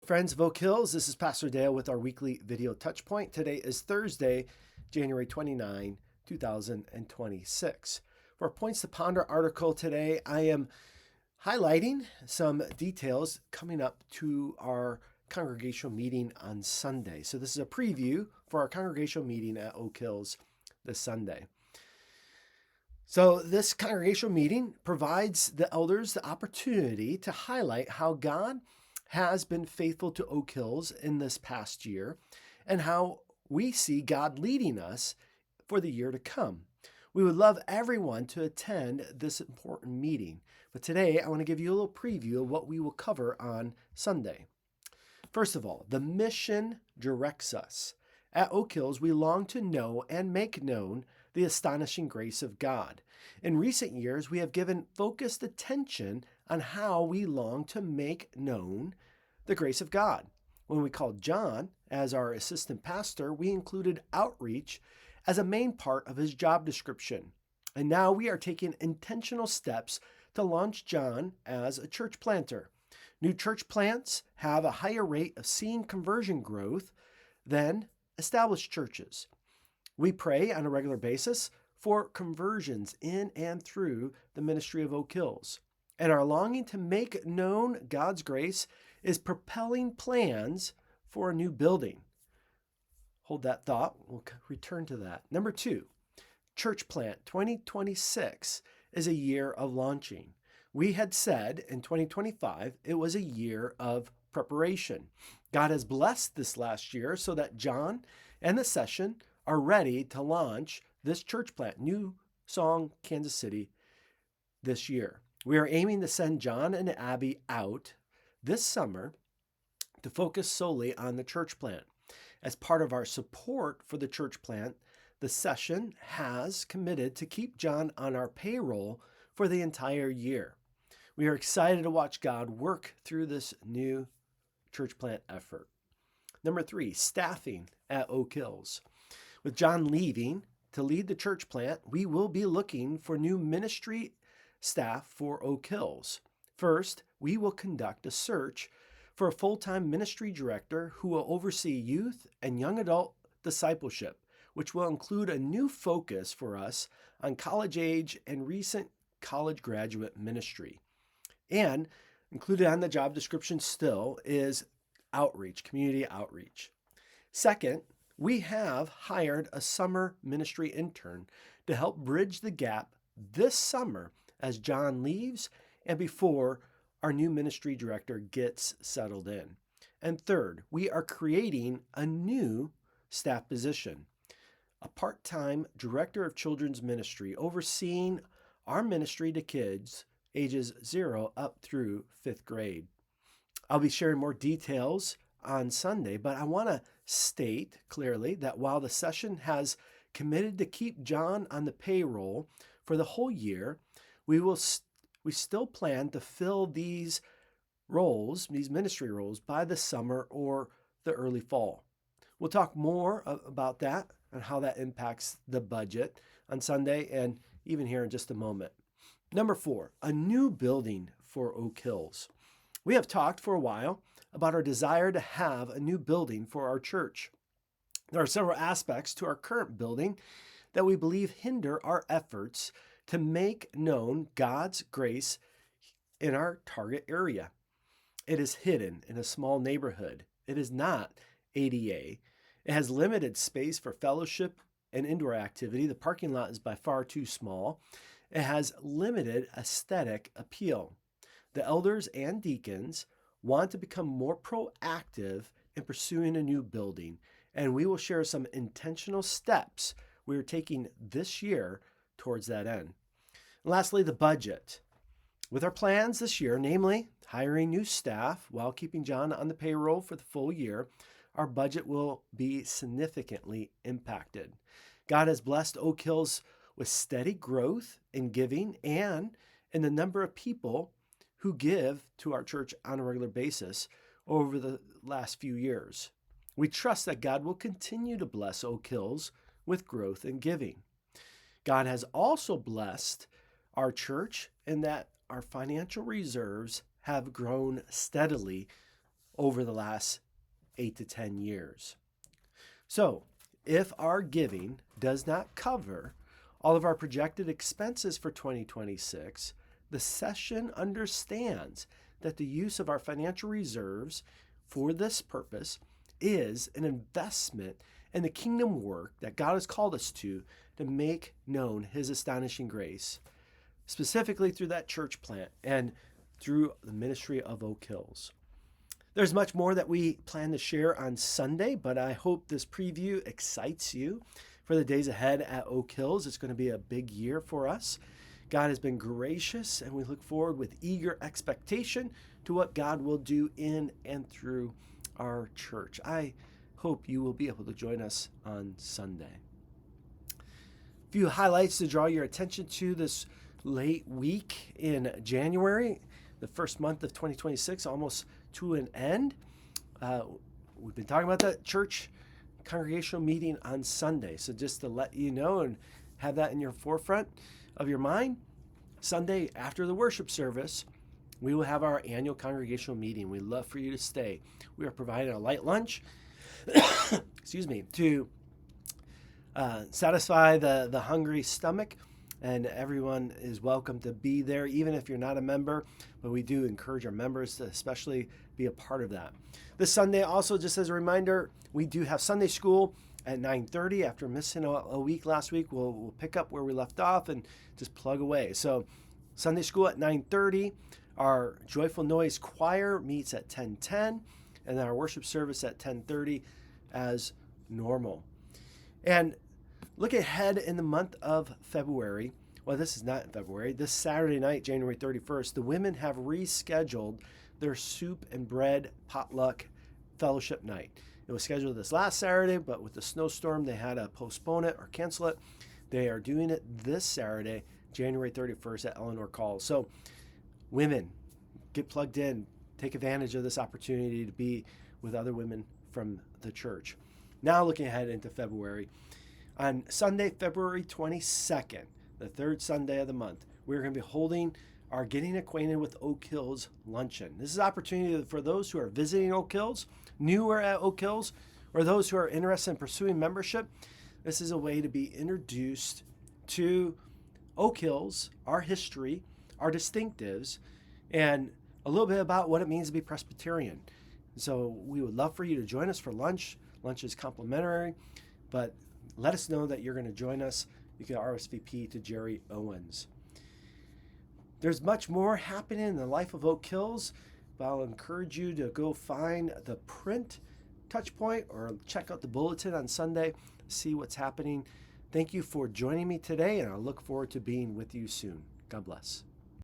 Friends of Oak Hills, this is Pastor Dale with our weekly video Touchpoint. Today is Thursday, January 29, 2026. For our Points to Ponder article today, I am highlighting some details coming up to our congregational meeting on Sunday. So this is a preview for our congregational meeting at Oak Hills this Sunday. So this congregational meeting provides the elders the opportunity to highlight how God has been faithful to Oak Hills in this past year and how we see God leading us for the year to come. We would love everyone to attend this important meeting, but today I want to give you a little preview of what we will cover on Sunday. First of all, the mission directs us. At Oak Hills, we long to know and make known the astonishing grace of God. In recent years, we have given focused attention on how we long to make known the grace of God. When we called John as our assistant pastor, we included outreach as a main part of his job description. And now we are taking intentional steps to launch John as a church planter. New church plants have a higher rate of seeing conversion growth than established churches. We pray on a regular basis for conversions in and through the ministry of Oak Hills. And our longing to make known God's grace is propelling plans for a new building. Hold that thought. We'll return to that. Number 2, Church Plant 2026 is a year of launching. We had said in 2025 it was a year of preparation. God has blessed this last year so that John and the session are ready to launch this church plant, New Song, Kansas City, this year. We are aiming to send John and Abby out this summer to focus solely on the church plant. As part of our support for the church plant, the session has committed to keep John on our payroll for the entire year. We are excited to watch God work through this new church plant effort. Number 3, staffing at Oak Hills. With John leaving to lead the church plant, we will be looking for new ministry staff for Oak Hills. First, we will conduct a search for a full-time ministry director who will oversee youth and young adult discipleship, which will include a new focus for us on college age and recent college graduate ministry. And included on the job description still is outreach, community outreach. Second, we have hired a summer ministry intern to help bridge the gap this summer as John leaves and before our new ministry director gets settled in. And third, we are creating a new staff position, a part-time director of children's ministry overseeing our ministry to kids ages 0 up through 5th grade. I'll be sharing more details on Sunday, but I want to state clearly that while the session has committed to keep John on the payroll for the whole year, we still plan to fill these roles, these ministry roles, by the summer or the early fall. We'll talk more about that and how that impacts the budget on Sunday and even here in just a moment. Number 4, a new building for Oak Hills. We have talked for a while about our desire to have a new building for our church. There are several aspects to our current building that we believe hinder our efforts to make known God's grace in our target area. It is hidden in a small neighborhood. It is not ADA. It has limited space for fellowship and indoor activity. The parking lot is by far too small. It has limited aesthetic appeal. The elders and deacons want to become more proactive in pursuing a new building, and we will share some intentional steps we are taking this year towards that end. And lastly, the budget. With our plans this year, namely hiring new staff while keeping John on the payroll for the full year, our budget will be significantly impacted. God has blessed Oak Hills with steady growth in giving and in the number of people who give to our church on a regular basis over the last few years. We trust that God will continue to bless Oak Hills with growth in giving. God has also blessed our church in that our financial reserves have grown steadily over the last 8 to 10 years. So if our giving does not cover all of our projected expenses for 2026, the session understands that the use of our financial reserves for this purpose is an investment in the kingdom work that God has called us to make known his astonishing grace, specifically through that church plant and through the ministry of Oak Hills. There's much more that we plan to share on Sunday, but I hope this preview excites you for the days ahead at Oak Hills. It's going to be a big year for us. God has been gracious, and we look forward with eager expectation to what God will do in and through our church. I hope you will be able to join us on Sunday. A few highlights to draw your attention to this late week in January, the first month of 2026, almost to an end. We've been talking about that church congregational meeting on Sunday. So just to let you know and have that in your forefront of your mind, Sunday after the worship service, we will have our annual congregational meeting. We'd love for you to stay. We are providing a light lunch, to satisfy the hungry stomach, and everyone is welcome to be there, even if you're not a member, but we do encourage our members to especially be a part of that. This Sunday also, just as a reminder, we do have Sunday school at 9:30. After missing a week last week, we'll pick up where we left off and just plug away. So Sunday school at 9:30, our Joyful Noise Choir meets at 10:10, and then our worship service at 10:30 as normal. And look ahead in the month of February. Well, this is not in February. This Saturday night, January 31st, the women have rescheduled their soup and bread potluck fellowship night. It was scheduled this last Saturday, but with the snowstorm, they had to postpone it or cancel it. They are doing it this Saturday, January 31st at Eleanor Calls. So women, get plugged in. Take advantage of this opportunity to be with other women from the church. Now looking ahead into February. On Sunday, February 22nd, the third Sunday of the month, we're going to be holding our Getting Acquainted with Oak Hills luncheon. This is an opportunity for those who are visiting Oak Hills, newer at Oak Hills, or those who are interested in pursuing membership. This is a way to be introduced to Oak Hills, our history, our distinctives, and a little bit about what it means to be Presbyterian. So we would love for you to join us for lunch. Lunch is complimentary, but let us know that you're going to join us. You can RSVP to Jerry Owens. There's much more happening in the life of Oak Hills, but I'll encourage you to go find the print Touchpoint or check out the bulletin on Sunday, see what's happening. Thank you for joining me today, and I look forward to being with you soon. God bless.